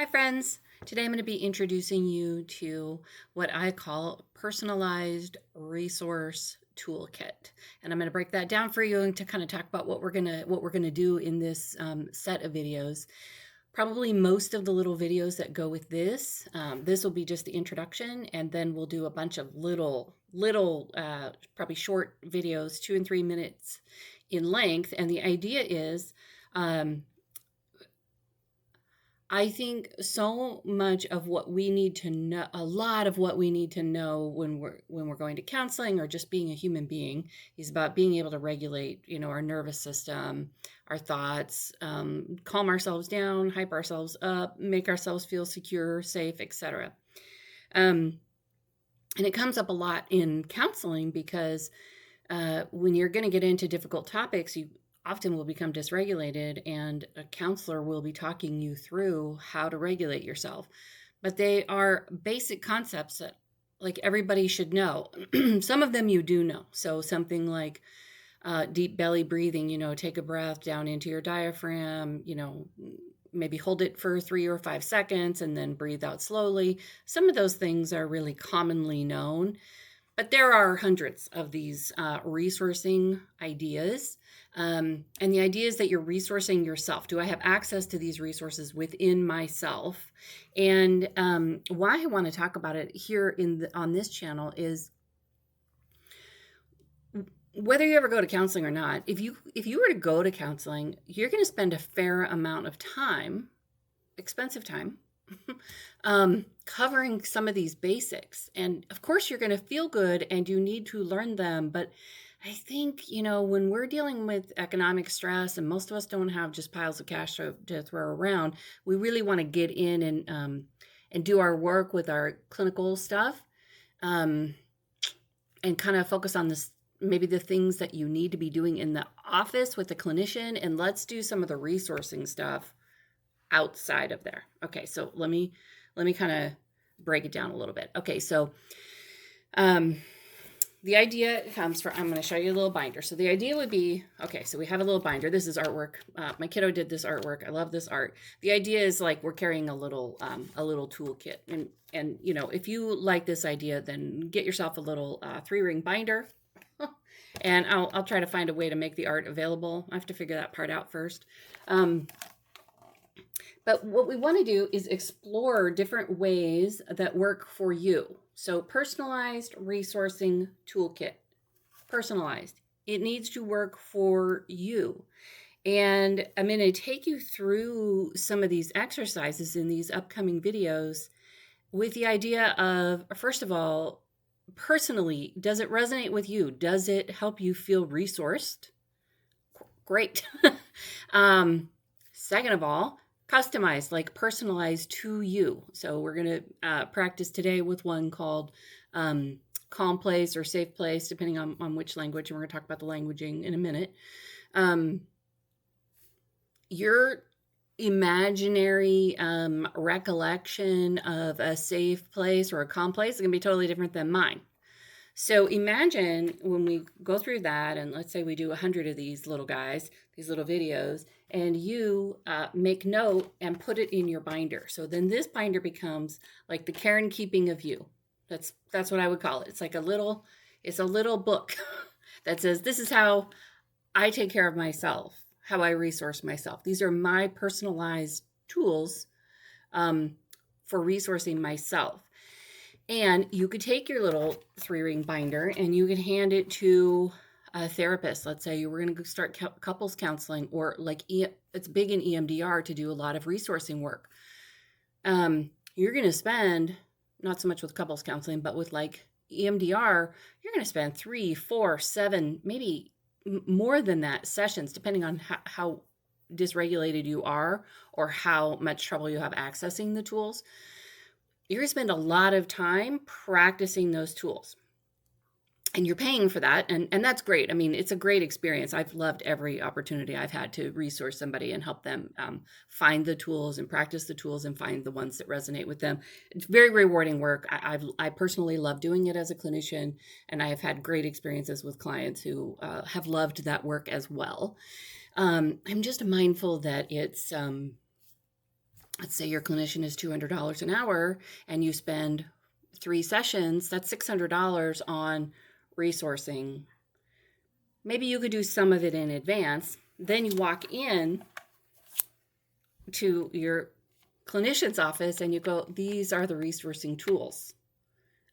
Hi friends, today I'm going to be introducing you to what I call personalized resource toolkit. And I'm going to break that down for you and to kind of talk about what we're going to do in this set of videos. Probably most of the little videos that go with this will be just the introduction, and then we'll do a bunch of little probably short videos, 2 and 3 minutes in length. And the idea is I think so much of what we need to know, a lot of what we need to know when we're going to counseling or just being a human being, is about being able to regulate, our nervous system, our thoughts, calm ourselves down, hype ourselves up, make ourselves feel secure, safe, etc. And it comes up a lot in counseling because when you're going to get into difficult topics, you often will become dysregulated, and a counselor will be talking you through how to regulate yourself. But they are basic concepts that like everybody should know. Some of them you do know. So something like deep belly breathing, take a breath down into your diaphragm, maybe hold it for 3 or 5 seconds and then breathe out slowly. Some of those things are really commonly known. But there are hundreds of these resourcing ideas. And the idea is that you're resourcing yourself. Do I have access to these resources within myself? And why I want to talk about it here on this channel is whether you ever go to counseling or not, if you were to go to counseling, you're going to spend a fair amount of time, expensive time, covering some of these basics. And of course, you're going to feel good and you need to learn them. But I think, when we're dealing with economic stress and most of us don't have just piles of cash to throw around, we really want to get in and do our work with our clinical stuff and kind of focus on this, maybe the things that you need to be doing in the office with the clinician. And let's do some of the resourcing stuff outside of there. Okay, so let me kind of break it down a little bit. Okay, so the idea comes from, I'm going to show you a little binder. So the idea would be, okay, so we have a little binder. This is artwork. My kiddo did this artwork. I love this art. The idea is like we're carrying a little toolkit. And if you like this idea, then get yourself a little 3-ring binder. And I'll try to find a way to make the art available. I have to figure that part out first. But what we want to do is explore different ways that work for you. So personalized resourcing toolkit, personalized. It needs to work for you. And I'm going to take you through some of these exercises in these upcoming videos with the idea of, first of all, personally, does it resonate with you? Does it help you feel resourced? Great. Second of all, customized, like personalized to you. So we're going to practice today with one called calm place or safe place, depending on which language. And we're going to talk about the languaging in a minute. Your imaginary recollection of a safe place or a calm place is going to be totally different than mine. So imagine when we go through that, and let's say we do 100 of these little guys, these little videos, and you make note and put it in your binder. So then this binder becomes like the care and keeping of you. That's what I would call it. It's like a little book that says, this is how I take care of myself, how I resource myself. These are my personalized tools for resourcing myself. And you could take your little 3-ring binder and you could hand it to a therapist. Let's say you were going to start couples counseling, or like it's big in EMDR to do a lot of resourcing work. You're going to spend, not so much with couples counseling, but with like EMDR, you're going to spend 3, 4, 7, maybe more than that sessions, depending on how dysregulated you are or how much trouble you have accessing the tools. You're going to spend a lot of time practicing those tools. And you're paying for that, and that's great. I mean, it's a great experience. I've loved every opportunity I've had to resource somebody and help them find the tools and practice the tools and find the ones that resonate with them. It's very rewarding work. I personally love doing it as a clinician, and I have had great experiences with clients who have loved that work as well. I'm just mindful that it's let's say your clinician is $200 an hour and you spend 3 sessions, that's $600 on resourcing. Maybe you could do some of it in advance. Then you walk in to your clinician's office and you go, these are the resourcing tools.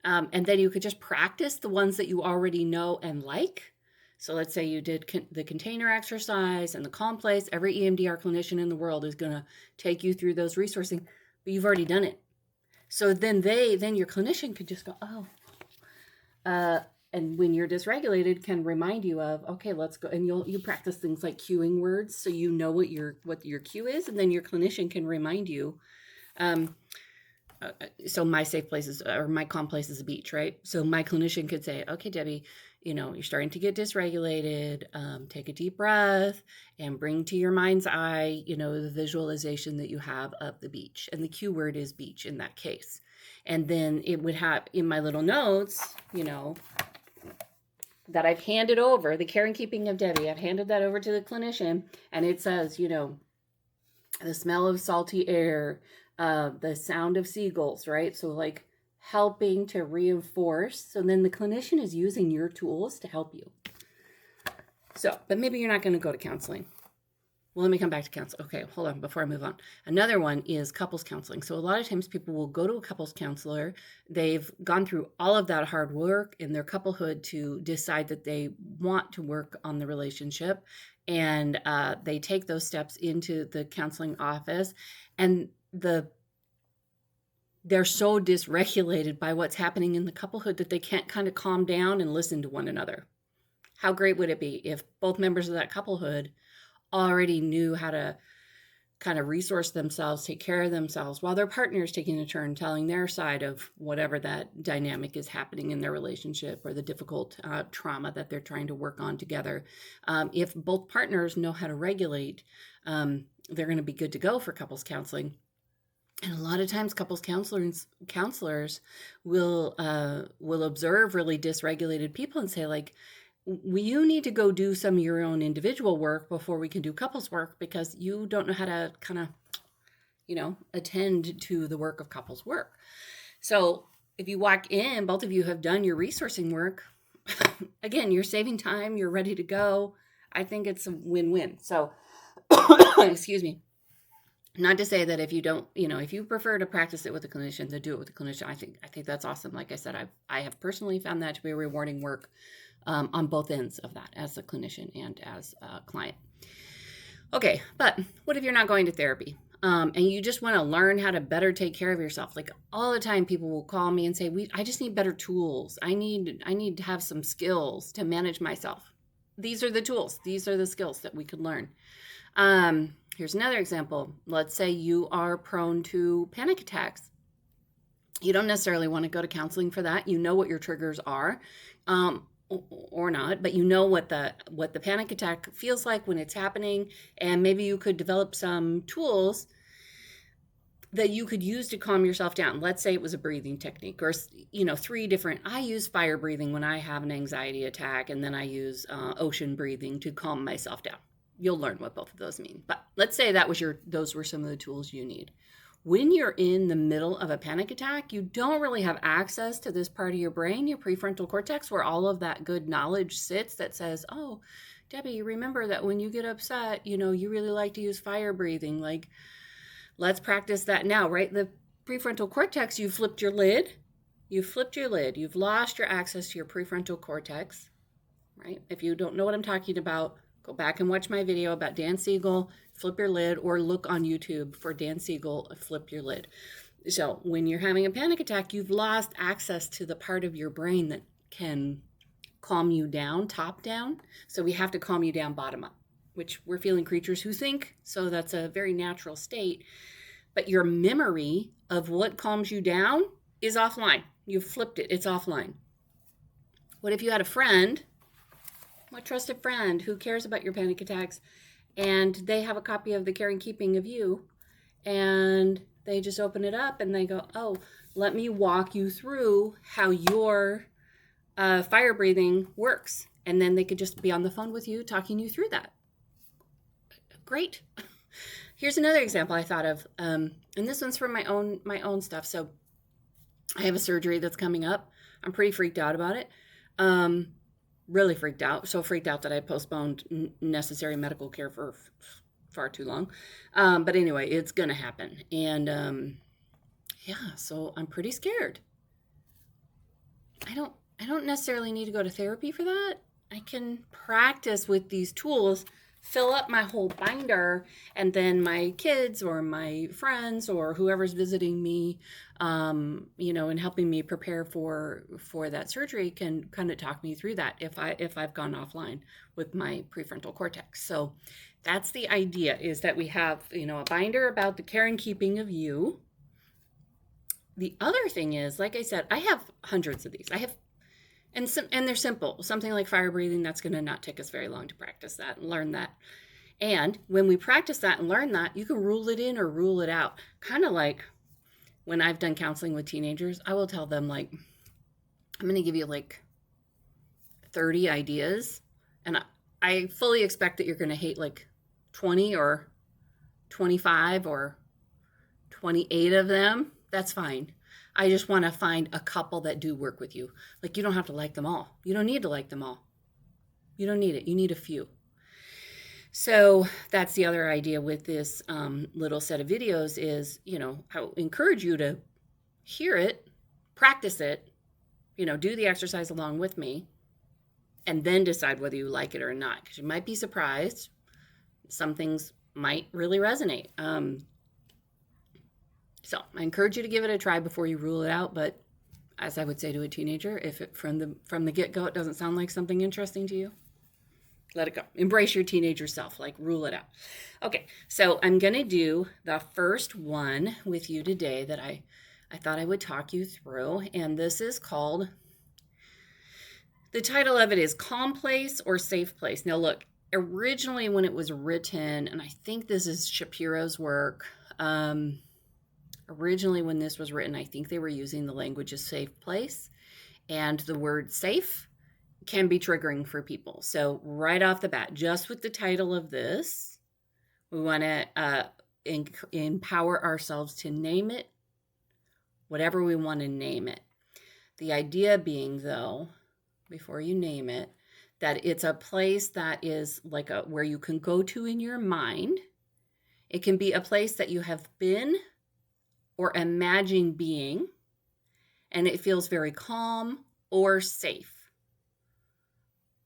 And then you could just practice the ones that you already know and like. So let's say you did the container exercise and the calm place. Every EMDR clinician in the world is going to take you through those resourcing, but you've already done it. So then your clinician could just go, and when you're dysregulated, can remind you of, okay, let's go. And you practice things like cueing words, so you know what your cue is, and then your clinician can remind you. So my safe place is, or my calm place is a beach, right? So my clinician could say, okay, Debbie, you're starting to get dysregulated. Take a deep breath and bring to your mind's eye, the visualization that you have of the beach. And the cue word is beach in that case. And then it would have in my little notes, that I've handed over, the care and keeping of Debbie, I've handed that over to the clinician, and it says, the smell of salty air, the sound of seagulls, right? So like helping to reinforce. So then the clinician is using your tools to help you. So, but maybe you're not going to go to counseling. Well, let me come back to counseling. Okay, hold on before I move on. Another one is couples counseling. So a lot of times people will go to a couples counselor. They've gone through all of that hard work in their couplehood to decide that they want to work on the relationship. And they take those steps into the counseling office. And they're so dysregulated by what's happening in the couplehood that they can't kind of calm down and listen to one another. How great would it be if both members of that couplehood already knew how to kind of resource themselves, take care of themselves, while their partner is taking a turn telling their side of whatever that dynamic is happening in their relationship or the difficult trauma that they're trying to work on together. If both partners know how to regulate, they're going to be good to go for couples counseling. And a lot of times couples counselors will observe really dysregulated people and say, like, you need to go do some of your own individual work before we can do couples work, because you don't know how to kind of, attend to the work of couples work. So if you walk in, both of you have done your resourcing work. Again, you're saving time. You're ready to go. I think it's a win-win. So, excuse me. Not to say that if you don't, if you prefer to practice it with a clinician, to do it with a clinician, I think that's awesome. Like I said, I have personally found that to be rewarding work on both ends of that, as a clinician and as a client. Okay, but what if you're not going to therapy and you just want to learn how to better take care of yourself? Like all the time, people will call me and say, I just need better tools. I need to have some skills to manage myself. These are the tools. These are the skills that we could learn. Here's another example. Let's say you are prone to panic attacks. You don't necessarily want to go to counseling for that. You know what your triggers are, or not, but you know what the panic attack feels like when it's happening, and maybe you could develop some tools that you could use to calm yourself down. Let's say it was a breathing technique, or 3 different. I use fire breathing when I have an anxiety attack, and then I use ocean breathing to calm myself down. You'll learn what both of those mean. But let's say those were some of the tools you need. When you're in the middle of a panic attack, you don't really have access to this part of your brain, your prefrontal cortex, where all of that good knowledge sits that says, oh, Debbie, remember that when you get upset, you really like to use fire breathing. Like, let's practice that now, right? The prefrontal cortex, you flipped your lid. You've lost your access to your prefrontal cortex, right? If you don't know what I'm talking about, go back and watch my video about Dan Siegel, flip your lid, or look on YouTube for Dan Siegel, flip your lid. So when you're having a panic attack, you've lost access to the part of your brain that can calm you down, top down. So we have to calm you down, bottom up, which we're feeling creatures who think. So that's a very natural state. But your memory of what calms you down is offline. You've flipped it. It's offline. What if you had a friend, a trusted friend who cares about your panic attacks, and they have a copy of The Care and Keeping of You, and they just open it up and they go, oh, let me walk you through how your fire breathing works. And then they could just be on the phone with you, talking you through that. Great. Here's another example I thought of, and this one's from my own stuff. So I have a surgery that's coming up. I'm pretty freaked out about it. Um, really freaked out. So freaked out that I postponed necessary medical care for far too long. But anyway, it's gonna happen, and yeah, so I'm pretty scared. I don't necessarily need to go to therapy for that. I can practice with these tools, fill up my whole binder, and then my kids or my friends or whoever's visiting me, and helping me prepare for that surgery can kind of talk me through that if I've gone offline with my prefrontal cortex. So that's the idea, is that we have, a binder about the care and keeping of you. The other thing is, like I said, I have hundreds of these. I have, and they're simple. Something like fire breathing, that's going to not take us very long to practice that and learn that. And when we practice that and learn that, you can rule it in or rule it out. Kind of like when I've done counseling with teenagers, I will tell them, like, I'm going to give you like 30 ideas, and I fully expect that you're going to hate like 20 or 25 or 28 of them. That's fine. I just want to find a couple that do work with you. Like, you don't have to like them all. You don't need to like them all. You don't need it. You need a few. So that's the other idea with this little set of videos is, I encourage you to hear it, practice it, do the exercise along with me, and then decide whether you like it or not, because you might be surprised. Some things might really resonate. So I encourage you to give it a try before you rule it out. But as I would say to a teenager, if it from the get-go it doesn't sound like something interesting to you, let it go. Embrace your teenager self, like rule it out. Okay, so I'm going to do the first one with you today that I thought I would talk you through. And this is called, the title of it is Calm Place or Safe Place. Now look, originally when it was written, and I think this is Shapiro's work, originally when this was written, I think they were using the language of safe place, and the word safe can be triggering for people. So right off the bat, just with the title of this, we want to empower ourselves to name it whatever we want to name it. The idea being, though, before you name it, that it's a place that is like where you can go to in your mind. It can be a place that you have been or imagine being, and it feels very calm or safe.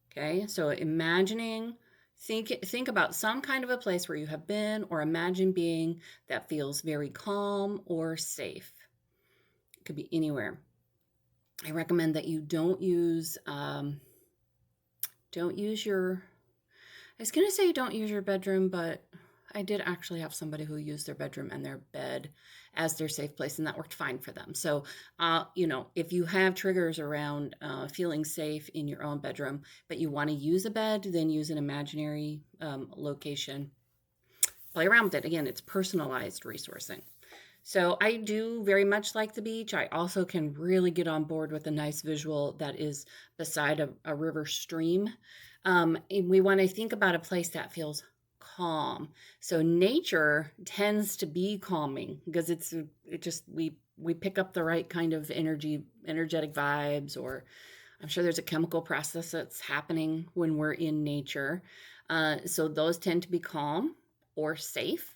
Okay, so imagining, think about some kind of a place where you have been or imagine being that feels very calm or safe. It could be anywhere. I recommend that you don't use your, I was going to say don't use your bedroom, but I did actually have somebody who used their bedroom and their bed as their safe place, and that worked fine for them. So, if you have triggers around feeling safe in your own bedroom, but you want to use a bed, then use an imaginary location. Play around with it. Again, it's personalized resourcing. So I do very much like the beach. I also can really get on board with a nice visual that is beside a river stream. And we want to think about a place that feels calm. So nature tends to be calming because we pick up the right kind of energetic vibes, or I'm sure there's a chemical process that's happening when we're in nature. So those tend to be calm or safe.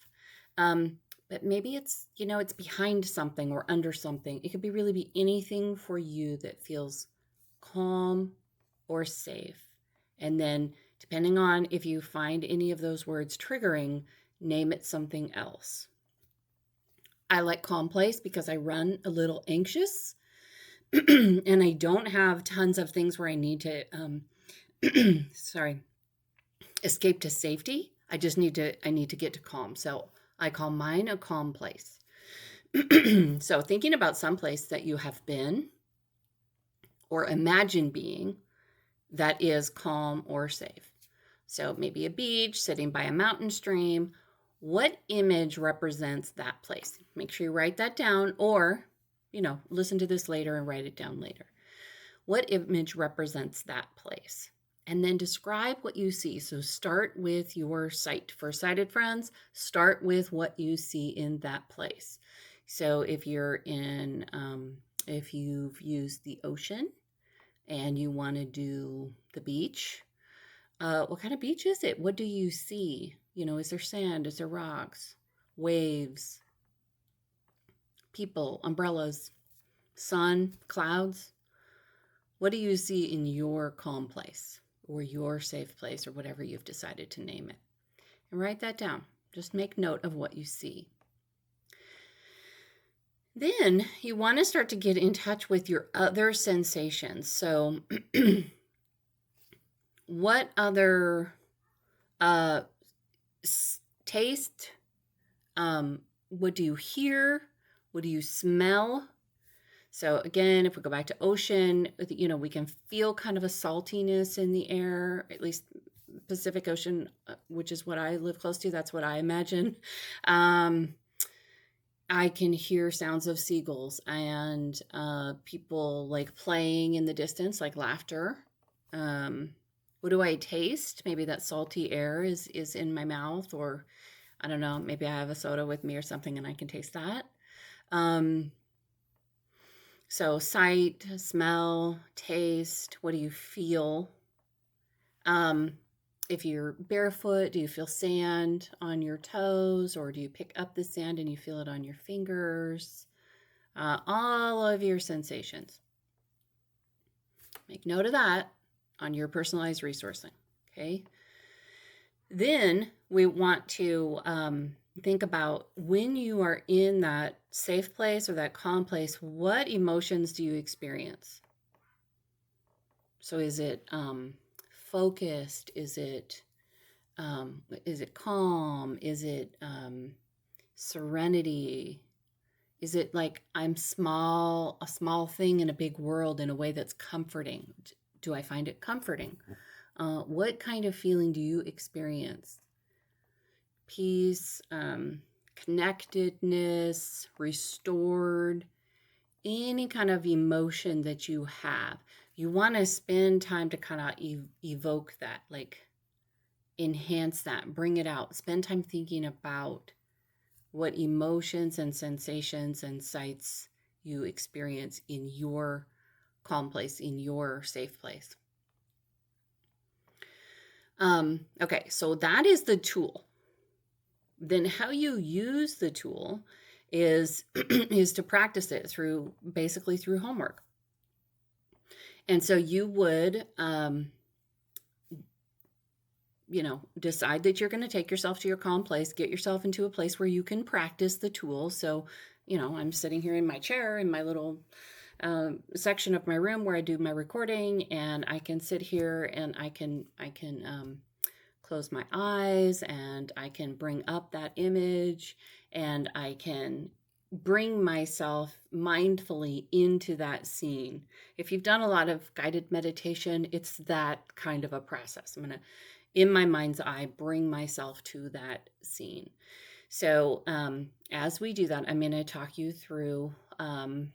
But maybe it's behind something or under something. It could really be anything for you that feels calm or safe. And then depending on if you find any of those words triggering, name it something else. I like calm place because I run a little anxious and I don't have tons of things where I need to, escape to safety. I need to get to calm. So I call mine a calm place. So thinking about some place that you have been or imagine being that is calm or safe. So maybe a beach, sitting by a mountain stream. What image represents that place? Make sure you write that down, or, listen to this later and write it down later. What image represents that place? and then describe what you see. So start with your sight. For sighted friends, start with what you see in that place. So if you're in, if you've used the ocean and you want to do the beach, what kind of beach is it? What do you see? You know, is there sand? Is there rocks? Waves? People? Umbrellas? Sun? Clouds? What do you see in your calm place or your safe place or whatever you've decided to name it? And write that down. Just make note of what you see. Then you want to start to get in touch with your other sensations. So what other taste, what do you hear? What do you smell? So again, if we go back to ocean, you know, we can feel kind of a saltiness in the air, at least Pacific Ocean, which is what I live close to. That's what I imagine. I can hear sounds of seagulls and people like playing in the distance, like laughter. What do I taste? Maybe that salty air is in my mouth, or I don't know, maybe I have a soda with me or something and I can taste that. So sight, smell, taste, what do you feel? If you're barefoot, do you feel sand on your toes, or do you pick up the sand and you feel it on your fingers? All of your sensations. Make note of that on your personalized resourcing, okay? Then we want to think about when you are in that safe place or that calm place, what emotions do you experience? So is it focused? Is it calm? Is it serenity? Is it like I'm small, a small thing in a big world in a way that's comforting? Do I find it comforting? What kind of feeling do you experience? Peace, connectedness, restored, any kind of emotion that you have. You want to spend time to kind of evoke that, like enhance that, bring it out. Spend time thinking about what emotions and sensations and sights you experience in your calm place, in your safe place. Okay, so that is the tool. Then how you use the tool is is to practice it through basically through homework. And so you would you know, decide that you're going to take yourself to your calm place, get yourself into a place where you can practice the tool. So, you know, I'm sitting here in my chair in my little section of my room where I do my recording, and I can sit here and I can close my eyes and I can bring up that image and I can bring myself mindfully into that scene. If you've done a lot of guided meditation, it's that kind of a process. I'm going to, in my mind's eye, bring myself to that scene. So as we do that, I'm going to talk you through, I'll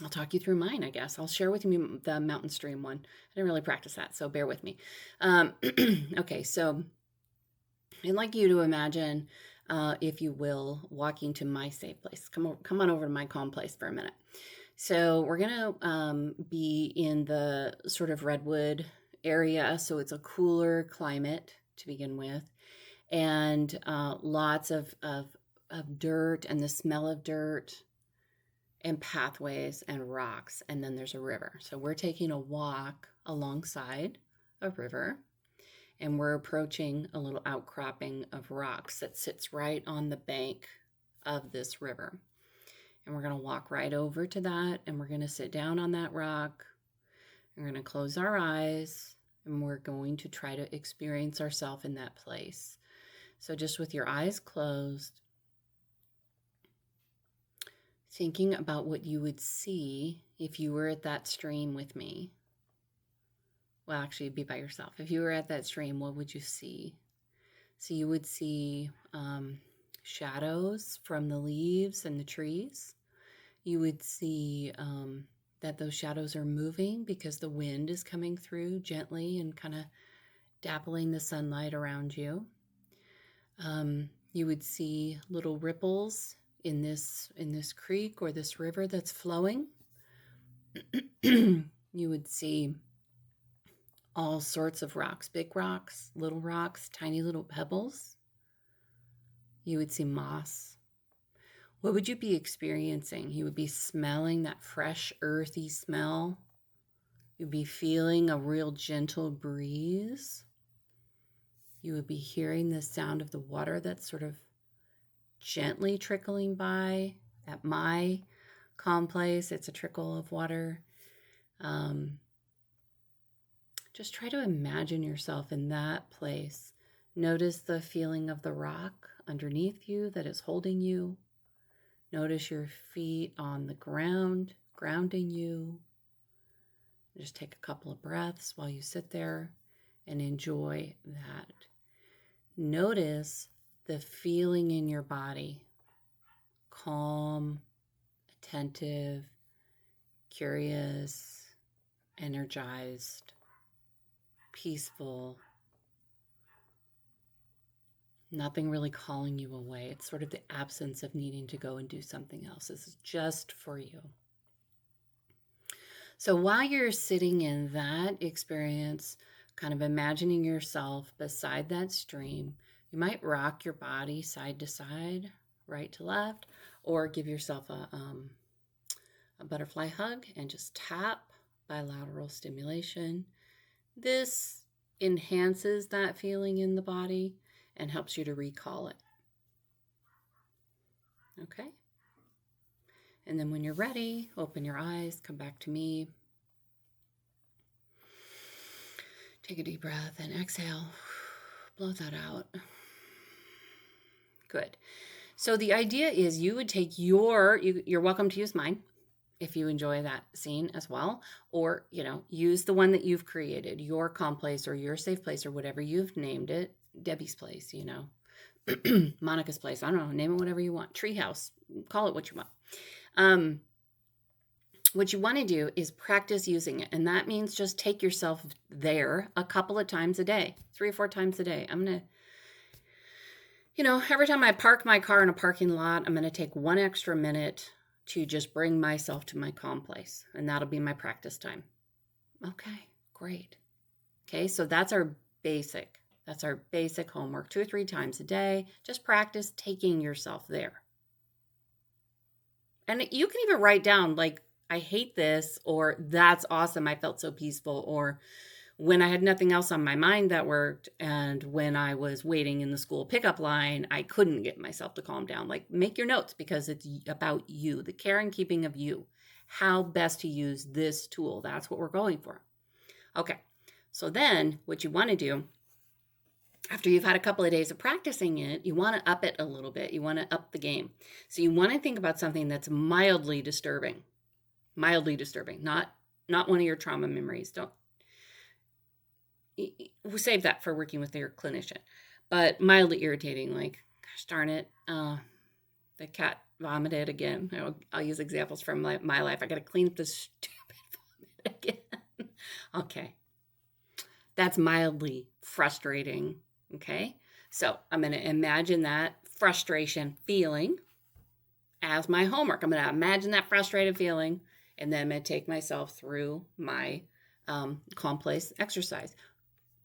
talk you through mine, I guess. I'll share with you the mountain stream one. I didn't really practice that, so bear with me. Okay, so I'd like you to imagine, if you will, walking to my safe place. Come on over to my calm place for a minute. So we're going to be in the sort of redwood area, so it's a cooler climate to begin with, and lots of dirt and the smell of dirt and pathways and rocks, and then there's a river. So we're taking a walk alongside a river, and we're approaching a little outcropping of rocks that sits right on the bank of this river. And we're going to walk right over to that, and we're going to sit down on that rock. We're going to close our eyes, and we're going to try to experience ourselves in that place. So just with your eyes closed, thinking about what you would see if you were at that stream with me. Well, actually, you'd be by yourself. If you were at that stream, what would you see? So you would see shadows from the leaves and the trees. You would see that those shadows are moving because the wind is coming through gently and kind of dappling the sunlight around you. You would see little ripples in this creek or this river that's flowing. You would see all sorts of rocks, big rocks, little rocks, tiny little pebbles. You would see moss. What would you be experiencing? You would be smelling that fresh, earthy smell. You'd be feeling a real gentle breeze. You would be hearing the sound of the water that's sort of gently trickling by. At my calm place, it's a trickle of water. Just try to imagine yourself in that place. Notice the feeling of the rock underneath you that is holding you. Notice your feet on the ground, grounding you. Just take a couple of breaths while you sit there and enjoy that. Notice the feeling in your body. Calm, attentive, curious, energized, peaceful. Nothing really calling you away. It's sort of the absence of needing to go and do something else. This is just for you. So while you're sitting in that experience, kind of imagining yourself beside that stream, you might rock your body side to side, right to left, or give yourself a butterfly hug and just tap bilateral stimulation. This enhances that feeling in the body and helps you to recall it. Okay? And then when you're ready, open your eyes, come back to me. Take a deep breath and exhale. Blow that out. Good. So the idea is you would take you're welcome to use mine if you enjoy that scene as well, or, use the one that you've created, your calm place or your safe place or whatever you've named it. Debbie's place, Monica's place. I don't know, name it whatever you want. Treehouse, call it what you want. What you want to do is practice using it. And that means just take yourself there a couple of times a day, 3 or 4 times a day. I'm going to, every time I park my car in a parking lot, I'm going to take 1 extra minute to just bring myself to my calm place. And that'll be my practice time. Okay, great. Okay, so that's our basic homework. 2 or 3 times a day. Just practice taking yourself there. And you can even write down, like, I hate this, or that's awesome, I felt so peaceful, or when I had nothing else on my mind that worked, and when I was waiting in the school pickup line, I couldn't get myself to calm down. Like, make your notes, because it's about you, the care and keeping of you, how best to use this tool. That's what we're going for. Okay, so then what you want to do, after you've had a couple of days of practicing it, you want to up it a little bit. You want to up the game. So you want to think about something that's mildly disturbing, not one of your trauma memories. We'll save that for working with your clinician. But mildly irritating, like, gosh darn it, the cat vomited again. I'll use examples from my life. I got to clean up this stupid vomit again. Okay. That's mildly frustrating. Okay. So I'm going to imagine that frustration feeling as my homework. I'm going to imagine that frustrated feeling, and then I'm going to take myself through my calm place exercise.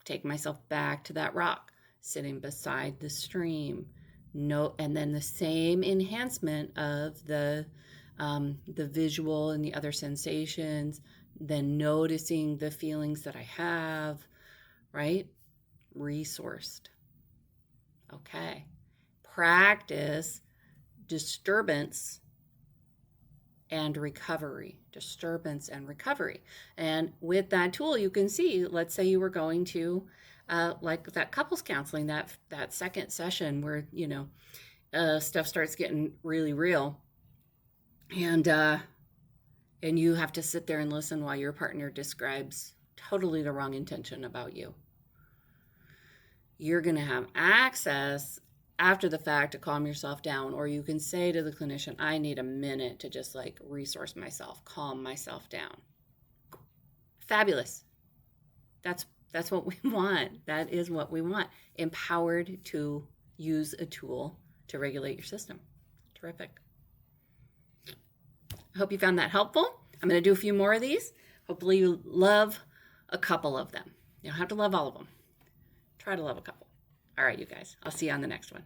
Take myself back to that rock, sitting beside the stream. And then the same enhancement of the visual and the other sensations, then noticing the feelings that I have, right? Resourced. Okay. Practice disturbance and recovery. And with that tool, you can see, let's say you were going to like that couples counseling, that second session where, stuff starts getting really real, and you have to sit there and listen while your partner describes totally the wrong intention about you. You're going to have access after the fact to calm yourself down, or you can say to the clinician, I need a minute to just like resource myself, calm myself down. Fabulous. That's what we want. That is what we want. Empowered to use a tool to regulate your system. Terrific. I hope you found that helpful. I'm going to do a few more of these. Hopefully you love a couple of them. You don't have to love all of them. Try to love a couple. All right, you guys. I'll see you on the next one.